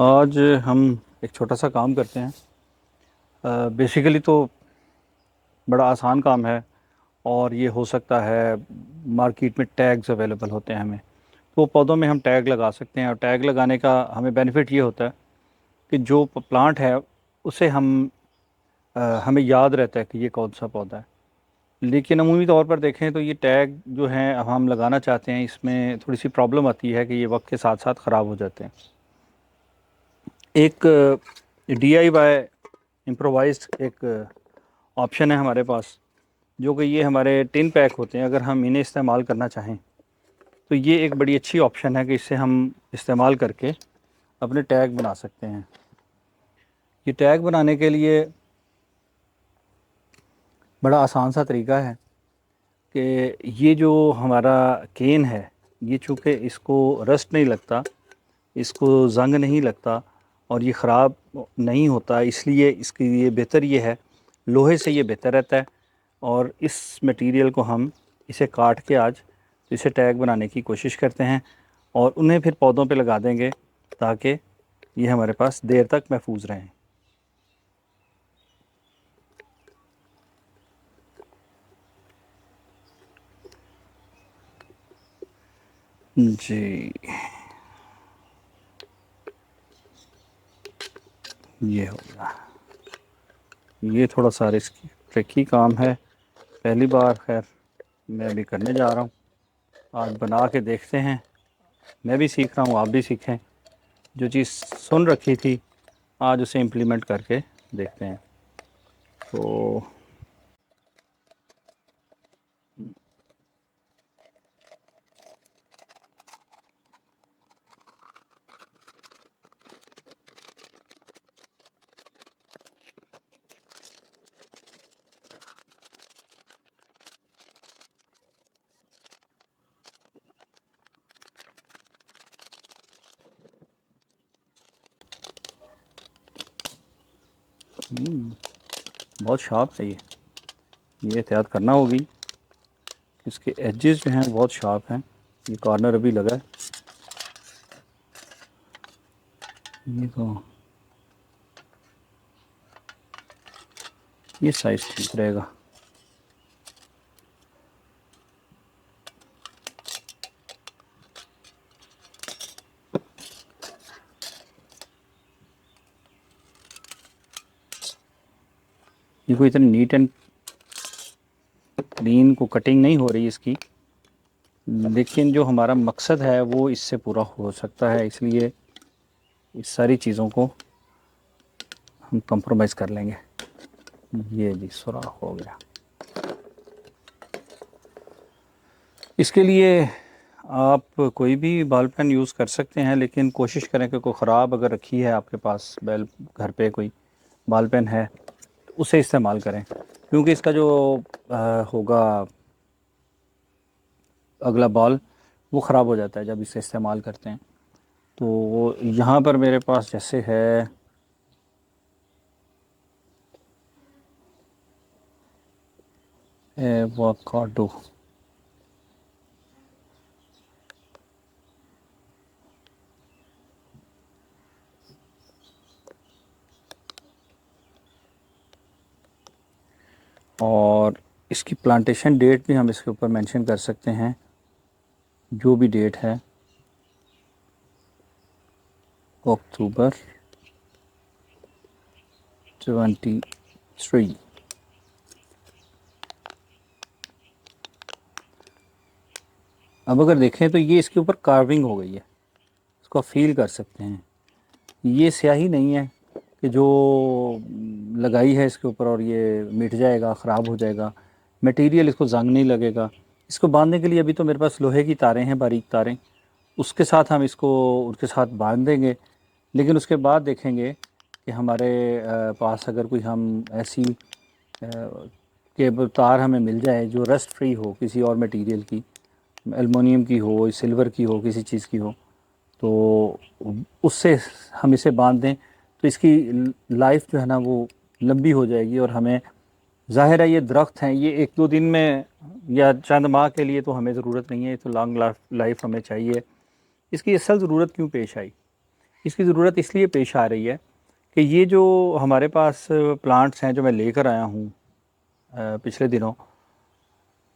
आज हम एक छोटा सा काम करते हैं। बेसिकली तो बड़ा आसान काम है और ये हो सकता है। मार्केट में टैग्स अवेलेबल होते हैं हमें, तो पौधों में हम टैग लगा सकते हैं। और टैग लगाने का हमें बेनिफिट ये होता है कि जो प्लांट है उसे हमें याद रहता है कि ये कौन सा पौधा है। लेकिन अमूमी तौर पर देखें तो ये टैग जो हैं अब हम लगाना चाहते हैं, इसमें थोड़ी सी प्रॉब्लम आती है कि ये वक्त के साथ साथ ख़राब हो जाते हैं। एक DIY इम्प्रोवाइज्ड एक ऑप्शन है हमारे पास, जो कि ये हमारे टिन पैक होते हैं। अगर हम इन्हें इस्तेमाल करना चाहें तो ये एक बड़ी अच्छी ऑप्शन है कि इससे हम इस्तेमाल करके अपने टैग बना सकते हैं। ये टैग बनाने के लिए बड़ा आसान सा तरीका है कि ये जो हमारा केन है, ये चूँकि इसको रस्ट नहीं लगता, इसको ज़ंग नहीं लगता और ये ख़राब नहीं होता, इसलिए इसके लिए बेहतर ये है, लोहे से ये बेहतर रहता है। और इस मटेरियल को हम इसे काट के आज तो इसे टैग बनाने की कोशिश करते हैं और उन्हें फिर पौधों पे लगा देंगे ताकि ये हमारे पास देर तक महफूज रहें। जी, ये हो गया। ये थोड़ा सा रिस्की ट्रिकी काम है, पहली बार खैर मैं अभी करने जा रहा हूँ। आज बना के देखते हैं, मैं भी सीख रहा हूँ, आप भी सीखें। जो चीज़ सुन रखी थी आज उसे इम्प्लीमेंट करके देखते हैं। तो बहुत शार्प है ये एहतियात करना होगी। इसके एजेस जो हैं बहुत शार्प हैं। ये कॉर्नर अभी लगा है, ये तो ये साइज़ ठीक रहेगा। ये कोई इतनी नीट एंड क्लीन को कटिंग नहीं हो रही इसकी, लेकिन जो हमारा मकसद है वो इससे पूरा हो सकता है, इसलिए इस सारी चीज़ों को हम कंप्रोमाइज़ कर लेंगे। ये जी सुराख हो गया। इसके लिए आप कोई भी बॉल पेन यूज़ कर सकते हैं, लेकिन कोशिश करें कि कोई ख़राब अगर रखी है आपके पास बैल घर पे कोई बॉल पेन है तो उसे इस्तेमाल करें, क्योंकि इसका जो होगा अगला बॉल वो ख़राब हो जाता है जब इसे इस्तेमाल करते हैं। तो यहाँ पर मेरे पास जैसे है एवोकाडो, और इसकी प्लांटेशन डेट भी हम इसके ऊपर मेंशन कर सकते हैं। जो भी डेट है अक्टूबर 23। अब अगर देखें तो ये इसके ऊपर कार्विंग हो गई है, इसको आप फील कर सकते हैं। ये स्याही नहीं है कि जो लगाई है इसके ऊपर और ये मिट जाएगा, ख़राब हो जाएगा। मटेरियल इसको जंग नहीं लगेगा। इसको बांधने के लिए अभी तो मेरे पास लोहे की तारें हैं, बारीक तारें, उसके साथ हम इसको उसके साथ बांध देंगे। लेकिन उसके बाद देखेंगे कि हमारे पास अगर कोई हम ऐसी केबल तार हमें मिल जाए जो रस्ट फ्री हो, किसी और मटेरियल की, एलुमिनियम की हो, सिल्वर की हो, किसी चीज़ की हो, तो उससे हम इसे बांध दें तो इसकी लाइफ जो है ना वो लंबी हो जाएगी। और हमें ज़ाहिर है ये दरख्त हैं, ये एक दो दिन में या चंद माह के लिए तो हमें ज़रूरत नहीं है, ये तो लॉन्ग लाइफ हमें चाहिए। इसकी असल ज़रूरत क्यों पेश आई? इसकी ज़रूरत इसलिए पेश आ रही है कि ये जो हमारे पास प्लांट्स हैं जो मैं लेकर आया हूँ पिछले दिनों,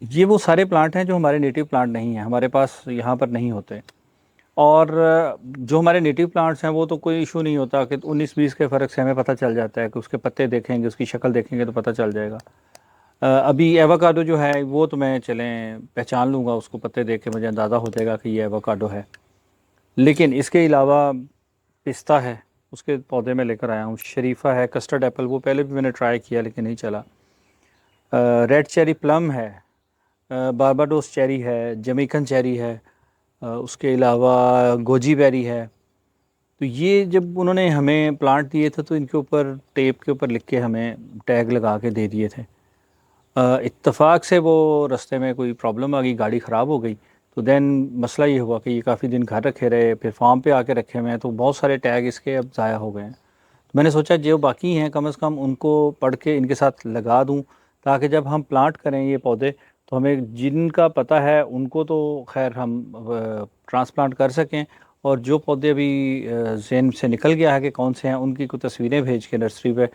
ये वो सारे प्लांट हैं जो हमारे नेटिव प्लांट नहीं हैं, हमारे पास यहाँ पर नहीं होते। और जो हमारे नेटिव प्लांट्स हैं वो तो कोई इशू नहीं होता कि 19-20 के फ़र्क से हमें पता चल जाता है कि उसके पत्ते देखेंगे, उसकी शक्ल देखेंगे तो पता चल जाएगा। अभी एवोकाडो जो है वो तो मैं चलें पहचान लूँगा, उसको पत्ते देख के मुझे अंदाज़ा हो जाएगा कि ये एवोकाडो है। लेकिन इसके अलावा पिस्ता है, उसके पौधे में लेकर आया हूँ। शरीफ़ा है, कस्टर्ड एप्पल वो पहले भी मैंने ट्राई किया लेकिन नहीं चला। रेड चेरी प्लम है, बारबाडोस चेरी है, जमैकन चेरी है, उसके अलावा गोजी बेरी है। तो ये जब उन्होंने हमें प्लांट दिए थे तो इनके ऊपर टेप के ऊपर लिख के हमें टैग लगा के दे दिए थे। इत्तेफाक से वो रास्ते में कोई प्रॉब्लम आ गई, गाड़ी ख़राब हो गई, तो देन मसला ये हुआ कि ये काफ़ी दिन घर रखे रहे, फिर फार्म पे आके रखे हुए हैं, तो बहुत सारे टैग इसके अब ज़ाया हो गए हैं। तो मैंने सोचा जो बाकी हैं कम से कम उनको पढ़ के इनके साथ लगा दूं, ताकि जब हम प्लांट करें ये पौधे तो हमें जिनका पता है उनको तो खैर हम ट्रांसप्लांट कर सकें, और जो पौधे अभी ज़हन से निकल गया है कि कौन से हैं उनकी कुछ तस्वीरें भेज के नर्सरी पे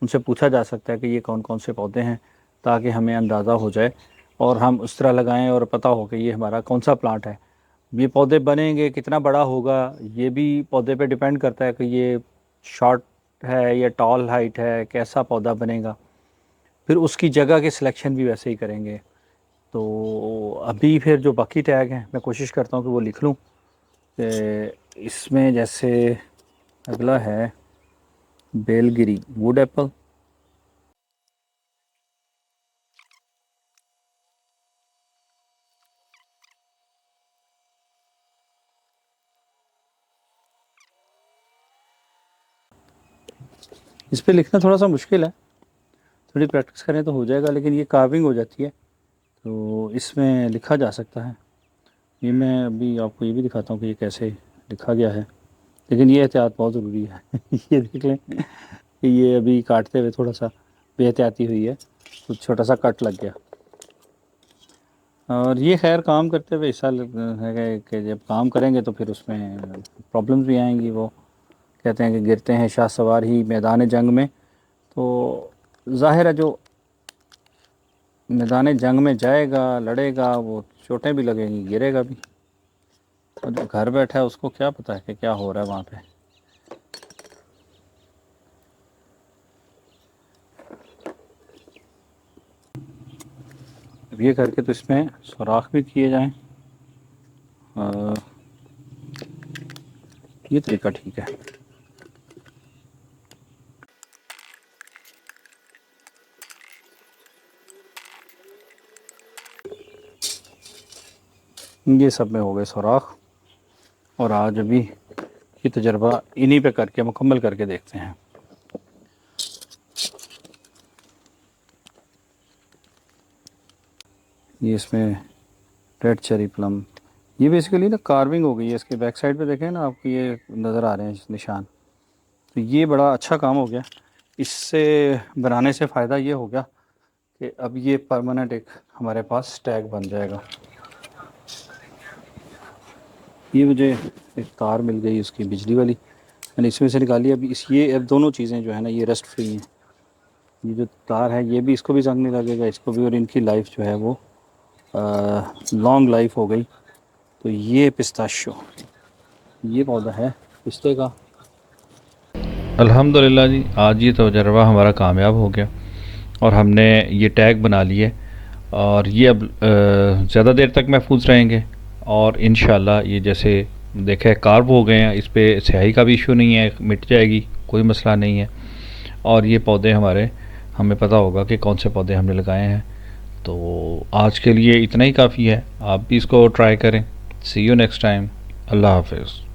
उनसे पूछा जा सकता है कि ये कौन कौन से पौधे हैं, ताकि हमें अंदाज़ा हो जाए और हम उस तरह लगाएं और पता हो कि ये हमारा कौन सा प्लांट है। ये पौधे बनेंगे, कितना बड़ा होगा, ये भी पौधे पे डिपेंड करता है कि ये शॉर्ट है या टॉल हाइट है, कैसा पौधा बनेगा। फिर उसकी जगह की सिलेक्शन भी वैसे ही करेंगे। तो अभी फिर जो बाकी टैग हैं मैं कोशिश करता हूँ कि वो लिख लूँ। इसमें जैसे अगला है बेलगिरी वुड एप्पल, इस पे लिखना थोड़ा सा मुश्किल है, थोड़ी प्रैक्टिस करें तो हो जाएगा, लेकिन ये कार्विंग हो जाती है तो इसमें लिखा जा सकता है। ये मैं अभी आपको ये भी दिखाता हूँ कि ये कैसे लिखा गया है, लेकिन ये एहतियात बहुत ज़रूरी है। ये देख लें कि ये अभी काटते हुए थोड़ा सा बेहतियाती हुई है, तो छोटा सा कट लग गया। और ये खैर काम करते हुए ऐसा है कि जब काम करेंगे तो फिर उसमें प्रॉब्लम्स भी आएंगी। वो कहते हैं कि गिरते हैं शाह सवार ही मैदान जंग में, तो ज़ाहिर है जो मैदान जंग में जाएगा लड़ेगा वो चोटें भी लगेंगी, गिरेगा भी। और जो घर बैठा है उसको क्या पता है कि क्या हो रहा है वहाँ पे। अब ये करके तो इसमें सुराख भी किए जाएं। ये तरीका ठीक है। ये सब में हो गए सुराख, और आज अभी ये तजर्बा इन्हीं पे करके मुकम्मल करके देखते हैं। ये इसमें रेड चेरी प्लम, ये बेसिकली ना कार्विंग हो गई है। इसके बैक साइड पे देखें ना आपको ये नज़र आ रहे हैं निशान, तो ये बड़ा अच्छा काम हो गया। इससे बनाने से फ़ायदा ये हो गया कि अब ये परमानेंट एक हमारे पास टैग बन जाएगा। ये मुझे एक तार मिल गई उसकी बिजली वाली, मैंने इसमें से निकाली। अब ये अब दोनों चीज़ें जो है ना ये रस्ट फ्री हैं। ये जो तार है ये भी, इसको भी जंग नहीं लगेगा, इसको भी, और इनकी लाइफ जो है वो लॉन्ग लाइफ हो गई। तो ये पिस्ताशियो, ये पौधा है पिस्ते का। अल्हम्दुलिल्लाह जी, आज ये तजर्बा हमारा कामयाब हो गया और हमने ये टैग बना लिए, और ये अब ज़्यादा देर तक महफूज रहेंगे। और इंशाल्लाह ये जैसे देखे कार्व हो गए हैं, इस पर स्याही का भी इशू नहीं है, मिट जाएगी, कोई मसला नहीं है। और ये पौधे हमारे, हमें पता होगा कि कौन से पौधे हमने लगाए हैं। तो आज के लिए इतना ही काफ़ी है, आप भी इसको ट्राई करें। सी यू नेक्स्ट टाइम। अल्लाह हाफिज़।